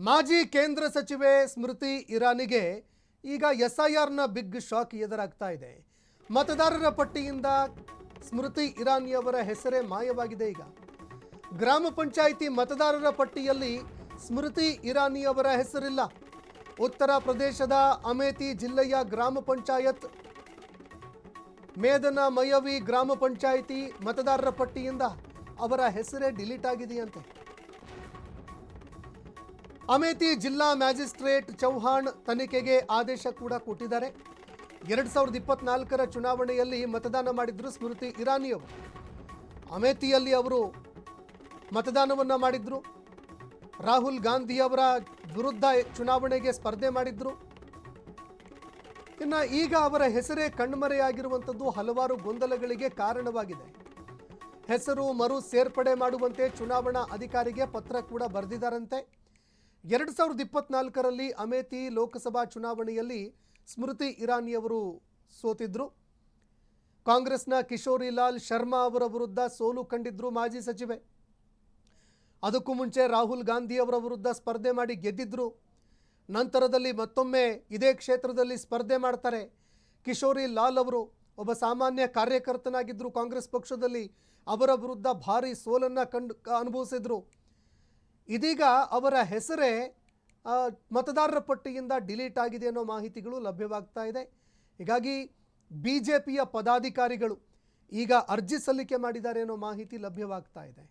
ಮಾಜಿ ಕೇಂದ್ರ ಸಚಿವೆ ಸ್ಮೃತಿ ಇರಾನಿಗೆ ಈಗ ಎಸ್ಐಆರ್ನ ಬಿಗ್ ಶಾಕ್ ಎದುರಾಗ್ತಾ ಇದೆ. ಮತದಾರರ ಪಟ್ಟಿಯಿಂದ ಸ್ಮೃತಿ ಇರಾನಿಯವರ ಹೆಸರೇ ಮಾಯವಾಗಿದೆ. ಈಗ ಗ್ರಾಮ ಪಂಚಾಯಿತಿ ಮತದಾರರ ಪಟ್ಟಿಯಲ್ಲಿ ಸ್ಮೃತಿ ಇರಾನಿಯವರ ಹೆಸರಿಲ್ಲ. ಉತ್ತರ ಪ್ರದೇಶದ ಅಮೇಥಿ ಜಿಲ್ಲೆಯ ಗ್ರಾಮ ಪಂಚಾಯತ್ ಮೇದನ ಮಯವಿ ಗ್ರಾಮ ಪಂಚಾಯಿತಿ ಮತದಾರರ ಪಟ್ಟಿಯಿಂದ ಅವರ ಹೆಸರೇ ಡಿಲೀಟ್ ಆಗಿದೆಯಂತೆ. ಅಮೇಥಿ ಜಿಲ್ಲಾ ಮ್ಯಾಜಿಸ್ಟ್ರೇಟ್ ಚೌಹಾಣ್ ತನಿಖೆಗೆ ಆದೇಶ ಕೂಡ ಕೊಟ್ಟಿದ್ದಾರೆ. 2024ರ ಚುನಾವಣೆಯಲ್ಲಿ ಮತದಾನ ಮಾಡಿದ್ರು ಸ್ಮೃತಿ ಇರಾನಿಯವರು. ಅಮೇಥಿಯಲ್ಲಿ ಅವರು ಮತದಾನವನ್ನು ಮಾಡಿದ್ರು. ರಾಹುಲ್ ಗಾಂಧಿ ಅವರ ವಿರುದ್ಧ ಚುನಾವಣೆಗೆ ಸ್ಪರ್ಧೆ ಮಾಡಿದ್ರು. ಇನ್ನು ಈಗ ಅವರ ಹೆಸರೇ ಕಣ್ಮರೆಯಾಗಿರುವಂಥದ್ದು ಹಲವಾರು ಗೊಂದಲಗಳಿಗೆ ಕಾರಣವಾಗಿದೆ. ಹೆಸರು ಮರು ಸೇರ್ಪಡೆ ಮಾಡುವಂತೆ ಚುನಾವಣಾ ಅಧಿಕಾರಿಗೆ ಪತ್ರ ಕೂಡ ಬರೆದಿದ್ದಾರಂತೆ. 2024ರಲ್ಲಿ ಅಮೇಥಿ ಲೋಕಸಭಾ ಚುನಾವಣೆಯಲ್ಲಿ ಸ್ಮೃತಿ ಇರಾನಿಯವರು ಸೋತಿದ್ರು. ಕಾಂಗ್ರೆಸ್ನ ಕಿಶೋರಿ ಲಾಲ್ ಶರ್ಮಾ ಅವರ ವಿರುದ್ಧ ಸೋಲು ಕಂಡಿದ್ರು ಮಾಜಿ ಸಚಿವೆ. ಅದಕ್ಕೂ ಮುಂಚೆ ರಾಹುಲ್ ಗಾಂಧಿ ಅವರ ವಿರುದ್ಧ ಸ್ಪರ್ಧೆ ಮಾಡಿ ಗೆದ್ದಿದ್ರು. ನಂತರದಲ್ಲಿ ಮತ್ತೊಮ್ಮೆ ಇದೇ ಕ್ಷೇತ್ರದಲ್ಲಿ ಸ್ಪರ್ಧೆ ಮಾಡ್ತಾರೆ. ಕಿಶೋರಿ ಲಾಲ್ ಅವರು ಒಬ್ಬ ಸಾಮಾನ್ಯ ಕಾರ್ಯಕರ್ತನಾಗಿದ್ದರು ಕಾಂಗ್ರೆಸ್ ಪಕ್ಷದಲ್ಲಿ. ಅವರ ವಿರುದ್ಧ ಭಾರಿ ಸೋಲನ್ನು ಅನುಭವಿಸಿದ್ರು. ಇದೀಗ ಅವರ ಹೆಸರೇ ಮತದಾರರ ಪಟ್ಟಿಯಿಂದ ಡಿಲೀಟ್ ಆಗಿದೆ ಅನ್ನೋ ಮಾಹಿತಿಗಳು ಲಭ್ಯವಾಗ್ತಾ ಇದೆ. ಹೀಗಾಗಿ ಬಿಜೆಪಿಯ ಪದಾಧಿಕಾರಿಗಳು ಈಗ ಅರ್ಜಿ ಸಲ್ಲಿಕೆ ಮಾಡಿದ್ದಾರೆ ಅನ್ನೋ ಮಾಹಿತಿ ಲಭ್ಯವಾಗ್ತಾ ಇದೆ.